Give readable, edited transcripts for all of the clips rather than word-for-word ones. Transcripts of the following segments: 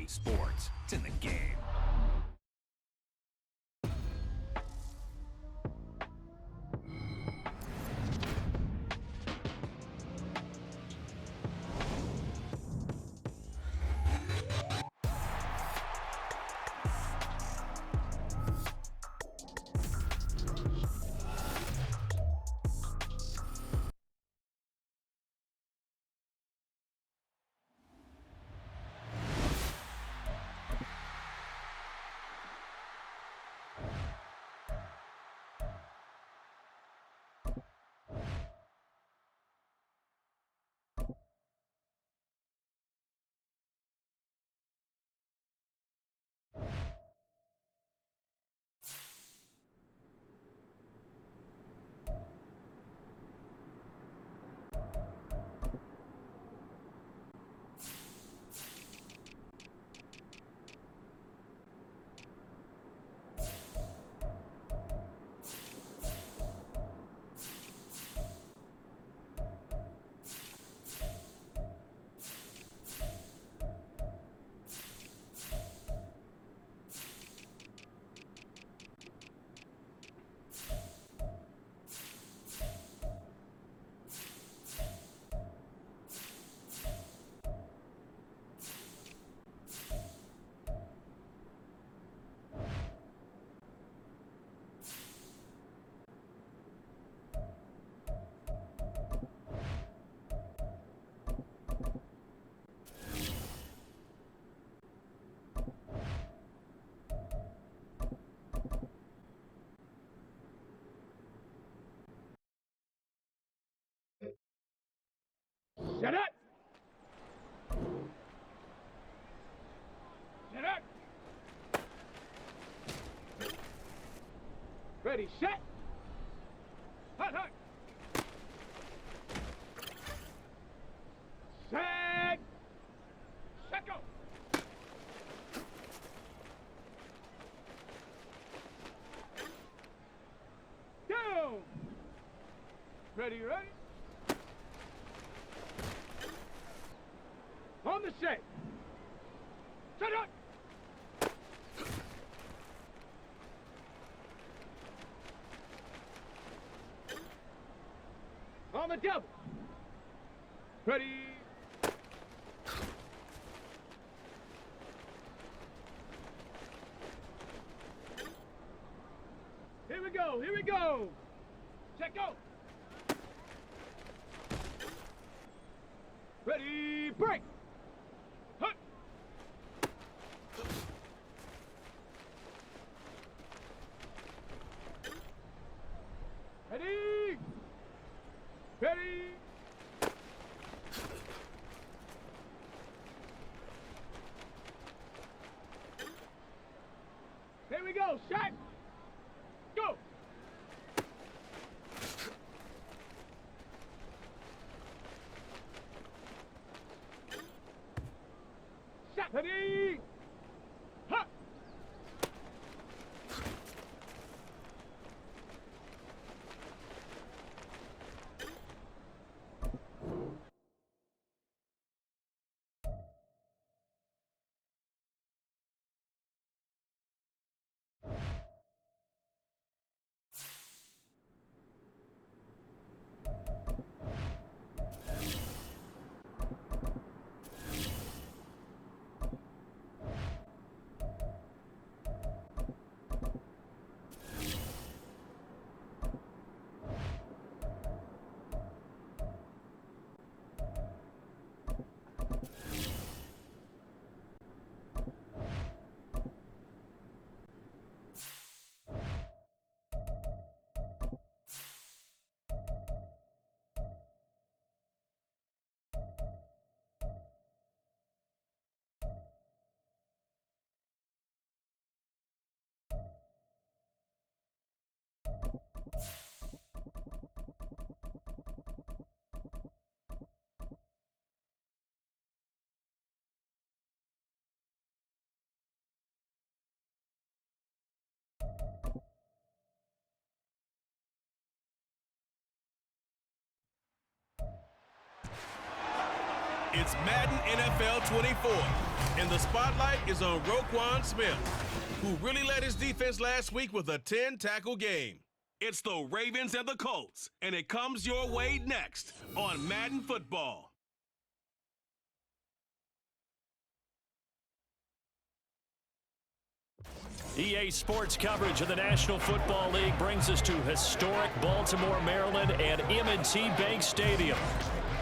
Sports. It's in the game. Shut up! Shut up! Ready, set! Hut, hut! Set! Set, go! Down! Ready, ready? On the set! Set up! On the double! Ready? Here we go, here we go! Check go! Ready, break! Hut! Ready! Ready! Here we go, shot! Go! Shot! Ready! Hut! It's Madden NFL 24, and the spotlight is on Roquan Smith, who really led his defense last week with a 10-tackle game. It's the Ravens and the Colts, and it comes your way next on Madden Football. EA Sports coverage of the National Football League brings us to historic Baltimore, Maryland, and M&T Bank Stadium.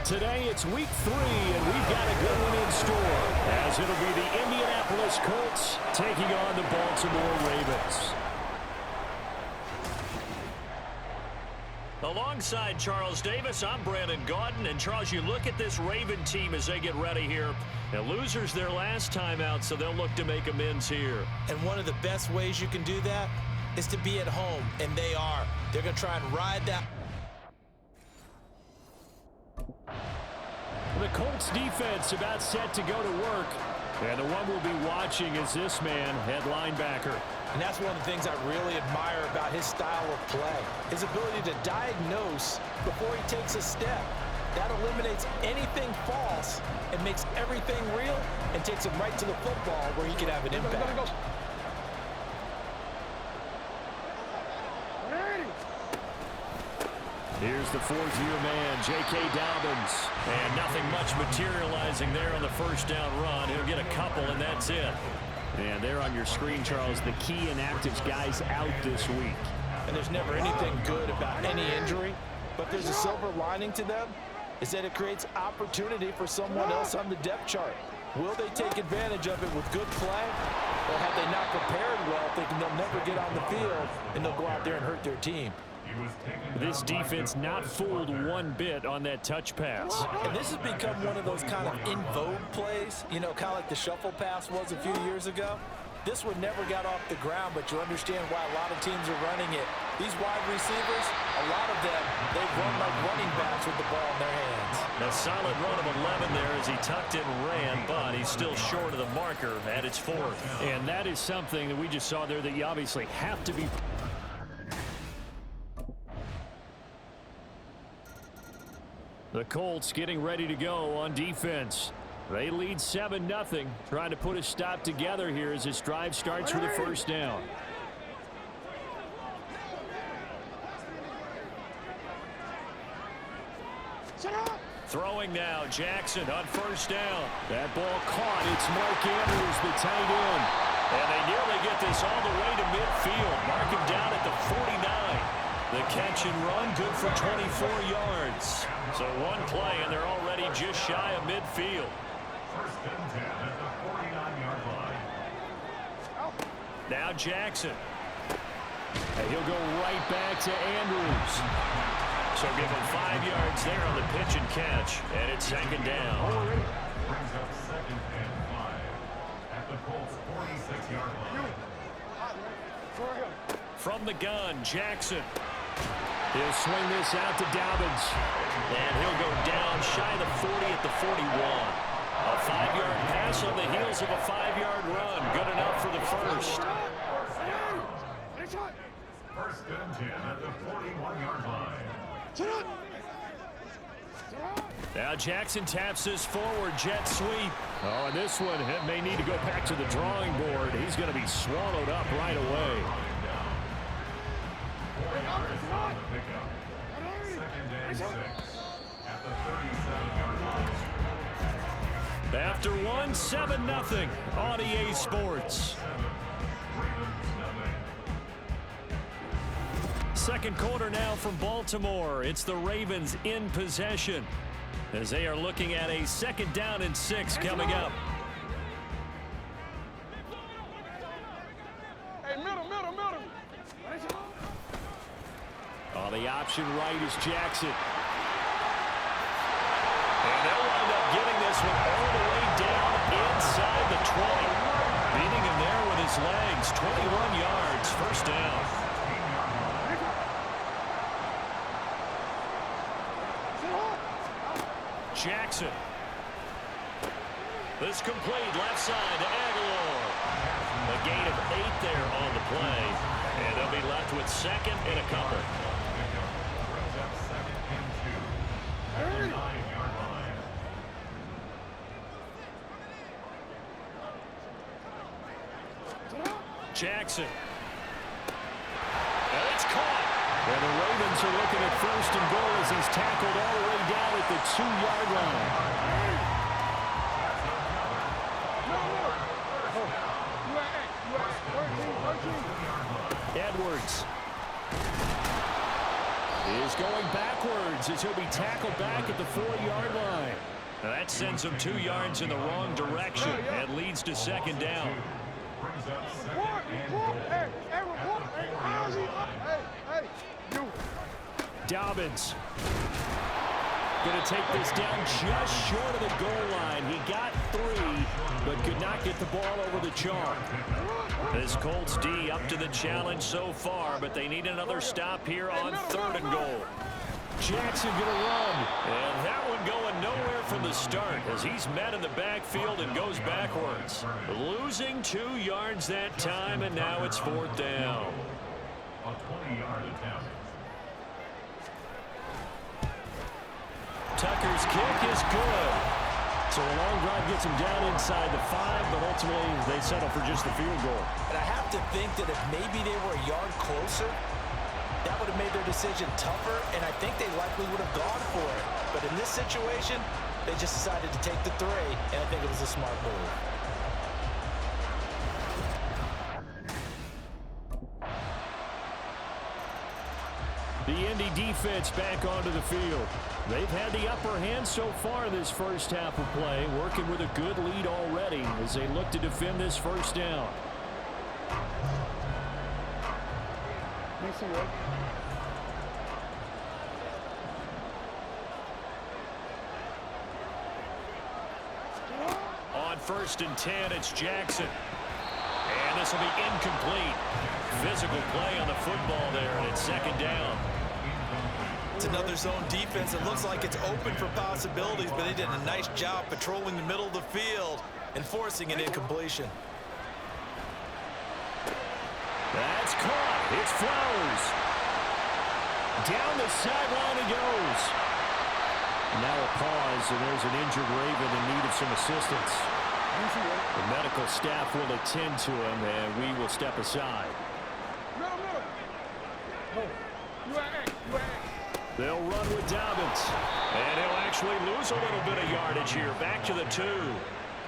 Today, it's week 3, and we've got a good one in store, as it'll be the Indianapolis Colts taking on the Baltimore Ravens. Alongside Charles Davis, I'm Brandon Gaudin. And Charles, you look at this Raven team as they get ready here. Now, losers their last time out, so they'll look to make amends here. And one of the best ways you can do that is to be at home, and they are. They're going to try and ride that. The Colts defense about set to go to work. And the one we'll be watching is this man, head linebacker. And that's one of the things I really admire about his style of play. His ability to diagnose before he takes a step. That eliminates anything false and makes everything real and takes him right to the football where he can have an impact. Here's the fourth-year man, J.K. Dobbins. And nothing much materializing there on the first down run. He'll get a couple, and that's it. And there on your screen, Charles, the key inactives guys out this week. And there's never anything good about any injury, but there's a silver lining to them, is that it creates opportunity for someone else on the depth chart. Will they take advantage of it with good play, or have they not prepared well, thinking they'll never get on the field, and they'll go out there and hurt their team? This defense not fooled one bit on that touch pass. And this has become one of those kind of in vogue plays, you know, kind of like the shuffle pass was a few years ago. This one never got off the ground, but you understand why a lot of teams are running it. These wide receivers, a lot of them, they run like running backs with the ball in their hands. A solid run of 11 there as he tucked it and ran, but he's still short of the marker at its fourth. And that is something that we just saw there that you obviously have to be. The Colts getting ready to go on defense. They lead 7-0, trying to put a stop together here as this drive starts with a first down. Throwing now, Jackson on first down. That ball caught. It's Mark Andrews, the tight end. And they nearly get this all the way to midfield. Mark him down at the 49. The catch and run, good for 24 yards. So one play, and they're already just shy of midfield. First and 10 at the 49-yard line. Now Jackson. And he'll go right back to Andrews. So give him 5 yards there on the pitch and catch, and it's second down. Brings up second and 5 at the Colts' 46-yard line. From the gun, Jackson. He'll swing this out to Dobbins. And he'll go down shy of the 40 at the 41. A 5-yard pass on the heels of a 5-yard run. Good enough for the first. First and 10 at the 41-yard line. Now Jackson taps this forward jet sweep. Oh, and this one may need to go back to the drawing board. He's going to be swallowed up right away. After one, 7-0 on EA Sports. Second quarter now from Baltimore. It's the Ravens in possession as they are looking at a second down and 6 coming up. Hey, middle. On the option right is Jackson. And they'll wind up getting this one all the way down inside the 20. Beating him there with his legs. 21 yards, first down. Jackson. This complete left side to Aguilar. A gain of 8 there on the play. And they'll be left with second and a couple. Jackson. And it's caught. And the Ravens are looking at 1st and goal as he's tackled all the way down at the 2-yard line. Edwards is going backwards as he'll be tackled back at the 4-yard line. Now that sends him 2 yards in the wrong direction and leads to 2nd down. Dobbins going to take this down just short of the goal line. He got 3, but could not get the ball over the chalk. This Colts D up to the challenge so far, but they need another stop here on 3rd and goal. Jackson going to run, and that one going nowhere from the start as he's met in the backfield and goes backwards. Losing 2 yards that time, and now it's 4th down. A 20-yard attempt. Tucker's kick is good. So a long drive gets him down inside the 5, but ultimately they settle for just the field goal. And I have to think that if maybe they were a yard closer, that would have made their decision tougher, and I think they likely would have gone for it. But in this situation, they just decided to take the 3, and I think it was a smart move. The Indy defense back onto the field. They've had the upper hand so far this first half of play, working with a good lead already as they look to defend this 1st down. On 1st and 10, it's Jackson. And this will be incomplete. Physical play on the football there, and it's 2nd down. It's another zone defense. It looks like it's open for possibilities, but they did a nice job patrolling the middle of the field and forcing an incompletion. That's caught. It's Flowers. Down the sideline he goes. Now a pause, and there's an injured Raven in need of some assistance. The medical staff will attend to him, and we will step aside. They'll run with Dobbins. And he'll actually lose a little bit of yardage here. Back to the 2.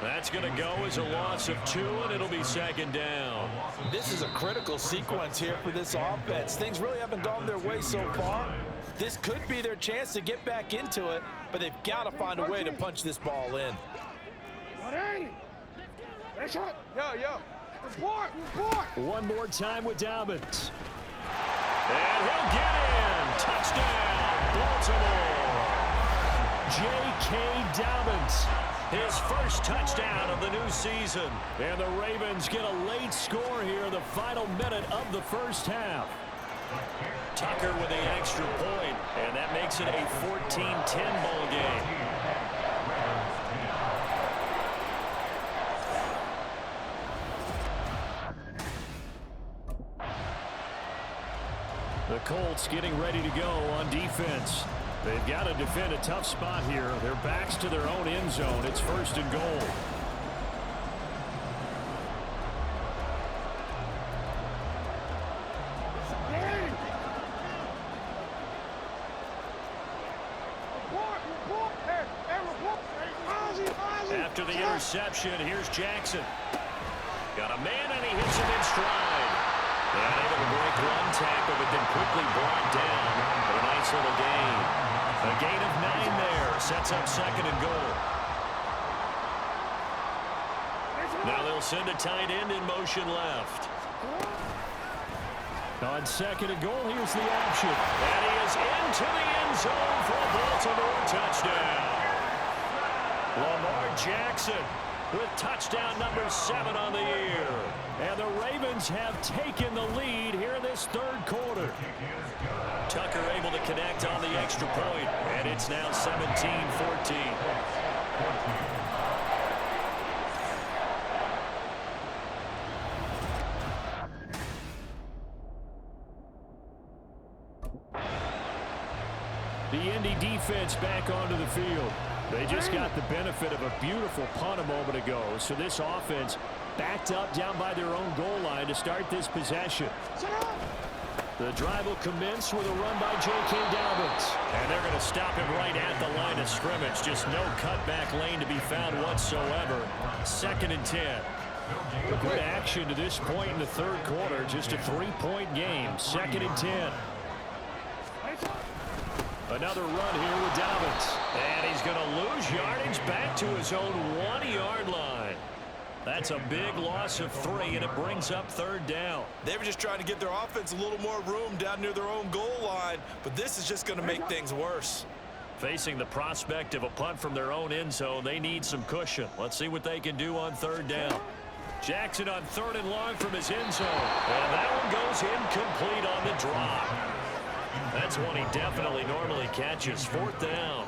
That's going to go as a loss of 2, and it'll be 2nd down. This is a critical sequence here for this offense. Things really haven't gone their way so far. This could be their chance to get back into it, but they've got to find a way to punch this ball in. One more time with Dobbins. And he'll get in. Touchdown, Baltimore. J.K. Dobbins. His first touchdown of the new season. And the Ravens get a late score here in the final minute of the first half. Tucker with the extra point, and that makes it a 14-10 ball game. The Colts getting ready to go on defense. They've got to defend a tough spot here. Their backs to their own end zone. It's 1st and goal. After the interception, here's Jackson. Got a man, and he hits him in stride. And able to break one tackle, but then quickly brought down. But a nice little gain. A gain of 9 there. Sets up 2nd and goal. Now they'll send a tight end in motion left. On 2nd and goal, here's the option. And he is into the end zone for a Baltimore touchdown. Lamar Jackson with touchdown number 7 on the year. And the Ravens have taken the lead here in this 3rd quarter. Tucker able to connect on the extra point, and it's now 17-14. The Indy defense back onto the field. They just got the benefit of a beautiful punt a moment ago, so this offense backed up down by their own goal line to start this possession. The drive will commence with a run by J.K. Dobbins. And they're going to stop him right at the line of scrimmage. Just no cutback lane to be found whatsoever. 2nd and 10. Good action to this point in the third quarter. Just a 3-point game. 2nd and 10. Another run here with Dobbins. And he's going to lose yardage back to his own 1-yard line. That's a big loss of 3, and it brings up 3rd down. They were just trying to give their offense a little more room down near their own goal line, but this is just going to make things worse. Facing the prospect of a punt from their own end zone, they need some cushion. Let's see what they can do on 3rd down. Jackson on 3rd and long from his end zone. And that one goes incomplete on the drop. That's one he definitely normally catches. 4th down.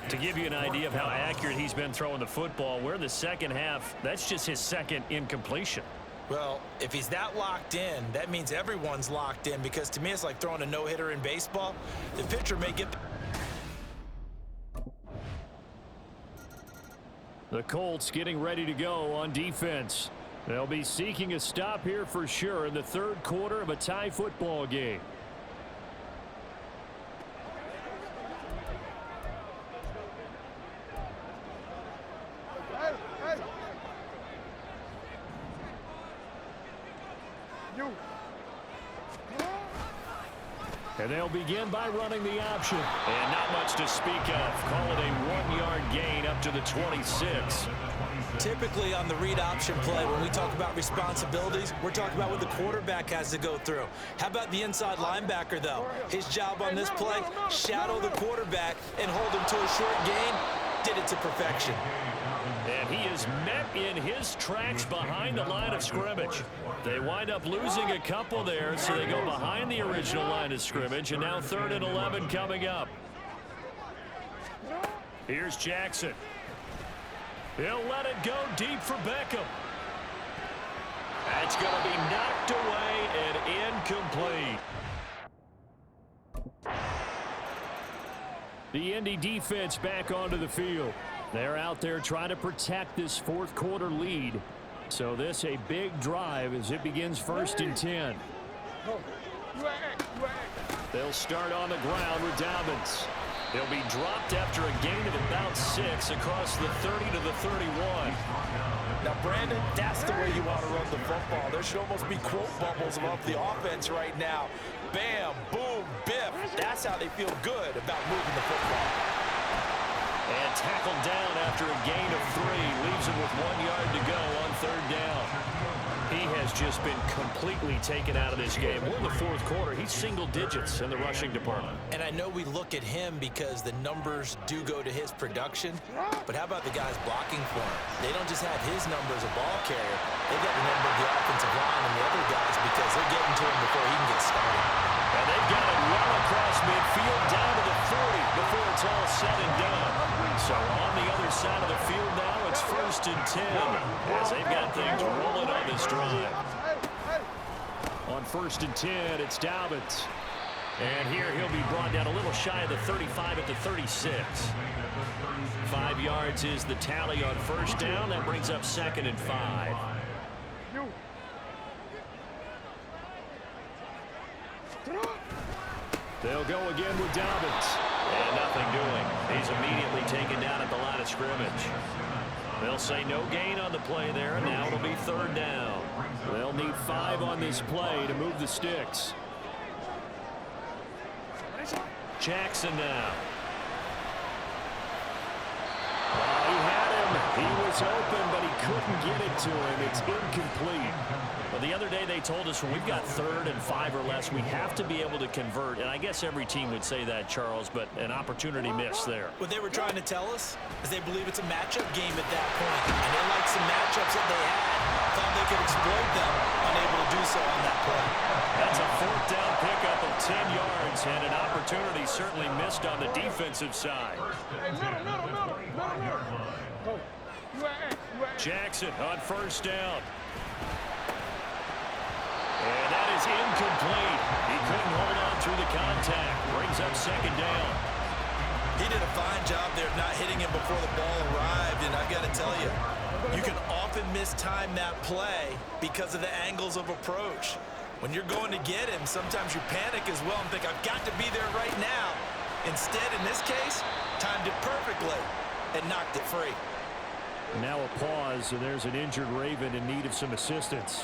To give you an idea of how accurate he's been throwing the football, we're in the second half. That's just his 2nd incompletion. Well, if he's that locked in, that means everyone's locked in, because to me it's like throwing a no-hitter in baseball. The pitcher may get... The Colts getting ready to go on defense. They'll be seeking a stop here for sure in the third quarter of a tie football game. And they'll begin by running the option. And not much to speak of. Call it a 1-yard gain up to the 26. Typically on the read option play, when we talk about responsibilities, we're talking about what the quarterback has to go through. How about the inside linebacker, though? His job on this play, shadow the quarterback and hold him to a short gain. Did it to perfection. And he is met in his tracks behind the line of scrimmage. They wind up losing a couple there, so they go behind the original line of scrimmage, and now 3rd and 11 coming up. Here's Jackson. He'll let it go deep for Beckham. That's going to be knocked away and incomplete. The Indy defense back onto the field. They're out there trying to protect this fourth quarter lead. So this a big drive as it begins 1st and 10. They'll start on the ground with Dobbins. He'll be dropped after a gain of about 6 across the 30 to the 31. Now, Brandon, that's the way you want to run the football. There should almost be quote bubbles above the offense right now. Bam, boom, biff. That's how they feel good about moving the football. And tackled down after a gain of 3. Leaves him with 1 yard to go on 3rd down. He has just been completely taken out of this game. We're in the 4th quarter. He's single digits in the rushing department. And I know we look at him because the numbers do go to his production. But how about the guys blocking for him? They don't just have his number as a ball carrier. They got the number of the offensive line and the other guys because they're getting to him before he can get started. And they've got it well across midfield down to the 40 before it's all said and done. So on the other side of the field now, it's 1st and 10 as they've got things rolling on this drive. On 1st and 10, it's Dobbins. And here he'll be brought down a little shy of the 35 at the 36. 5 yards is the tally on 1st down. That brings up 2nd and 5. They'll go again with Dobbins. And nothing doing. He's immediately taken down at the line of scrimmage. They'll say no gain on the play there, and now it'll be 3rd down. They'll need 5 on this play to move the sticks. Jackson now. He had him. He was open, but he couldn't get it to him. It's incomplete. Well, the other day they told us when we've got 3rd and 5 or less, we have to be able to convert. And I guess every team would say that, Charles, but an opportunity missed there. What they were trying to tell us is they believe it's a matchup game at that point. And they like some matchups that they had. Thought they could exploit them, unable to do so on that play. That's a 4th down pickup of 10 yards and an opportunity certainly missed on the defensive side. Jackson on 1st down. And that is incomplete. He couldn't hold on through the contact. Brings up 2nd down. He did a fine job there of not hitting him before the ball arrived. And I've got to tell you, you can often mistime that play because of the angles of approach. When you're going to get him, sometimes you panic as well and think, I've got to be there right now. Instead, in this case, timed it perfectly and knocked it free. Now a pause, and there's an injured Raven in need of some assistance.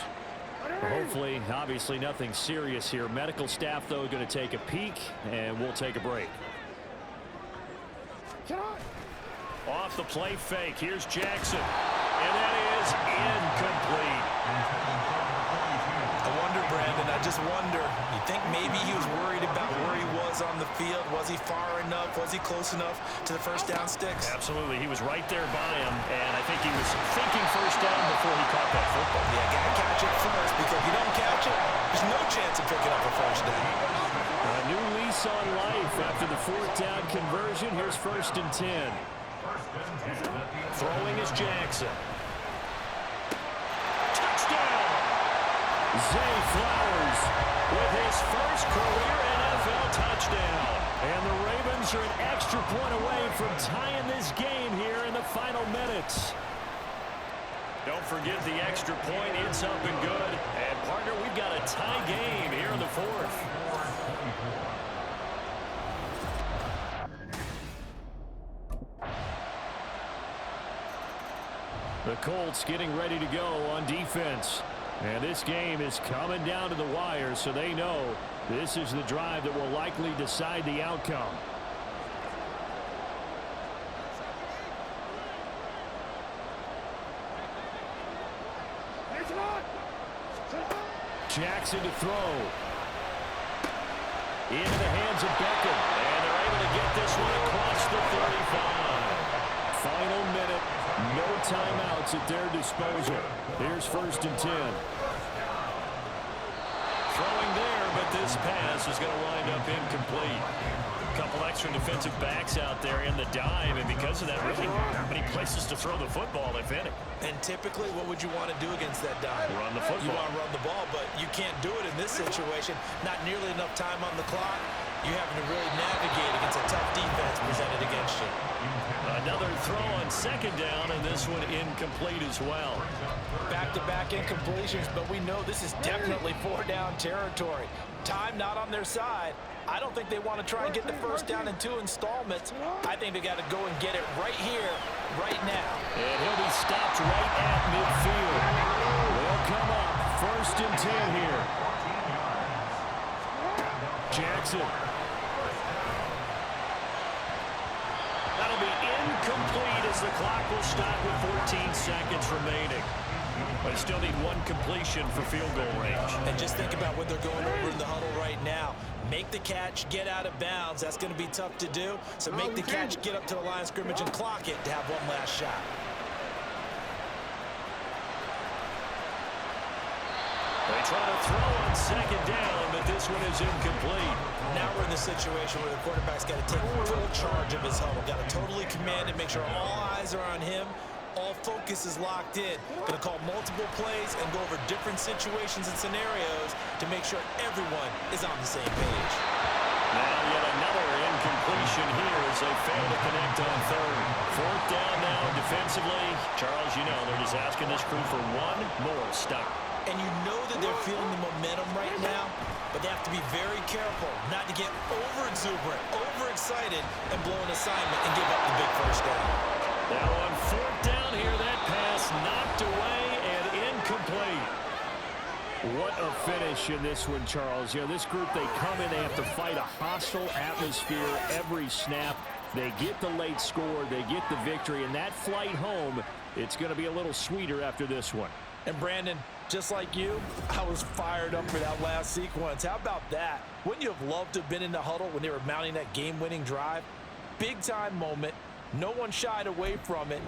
Hopefully, obviously nothing serious here. Medical staff, though, going to take a peek, and we'll take a break. Off the play fake. Here's Jackson. And that is incomplete. I wonder, Brandon, I just wonder, you think maybe he was worried about where he was on the field? Was he far enough? Was he close enough to the first down sticks? Absolutely. He was right there by him, and I think he was thinking first down before he caught that football. Yeah, got to catch it first, because if you don't catch it, there's no chance of picking up a first down. A new lease on life after the fourth down conversion. Here's 1st and 10. Throwing is Jackson. Touchdown! Zay Flowers with his first career NFL touchdown. And the Ravens are an extra point away from tying this game here in the final minutes. Don't forget the extra point. It's up and good. And, partner, we've got a tie game here in the fourth. The Colts getting ready to go on defense. And this game is coming down to the wire, so they know this is the drive that will likely decide the outcome. Jackson to throw. Into the hands of Beckham. And they're able to get this one across the 35. Final minute. No timeouts at their disposal. Here's 1st and 10. Throwing there, but this pass is going to wind up incomplete. A couple extra defensive backs out there in the dime, and because of that, really many places to throw the football, if any. And typically, what would you want to do against that dime? Run the football. You want to run the ball, but you can't do it in this situation. Not nearly enough time on the clock. You're having to really navigate against a tough defense presented against you. Another throw on 2nd down, and this one incomplete as well. Back-to-back incompletions, but we know this is definitely 4-down territory. Time not on their side. I don't think they want to try and get the first down in 2 installments. I think they got to go and get it right here, right now. And he'll be stopped right at midfield. They'll come up 1st and 10 here. Jackson. That'll be incomplete as the clock will stop with 14 seconds remaining. But still need one completion for field goal range. And just think about what they're going over in the huddle right now. Make the catch, get out of bounds. That's going to be tough to do. So make the catch, get up to the line of scrimmage, and clock it to have one last shot. They try to throw on 2nd down, but this one is incomplete. Now we're in the situation where the quarterback's got to take full charge of his huddle. Got to totally command it, make sure all eyes are on him. All focus is locked in. Going to call multiple plays and go over different situations and scenarios to make sure everyone is on the same page. Now yet another incompletion here as they fail to connect on 3rd. 4th down now defensively. Charles, you know, they're just asking this crew for one more stop. And you know that they're feeling the momentum right now, but they have to be very careful not to get over-exuberant, over-excited, and blow an assignment and give up the big first down. Now on 4th down here, that pass knocked away and incomplete. What a finish in this one, Charles. You know, this group, they come in, they have to fight a hostile atmosphere every snap. They get the late score, they get the victory, and that flight home, it's going to be a little sweeter after this one. And Brandon, just like you, I was fired up for that last sequence. How about that? Wouldn't you have loved to have been in the huddle when they were mounting that game-winning drive? Big-time moment. No one shied away from it.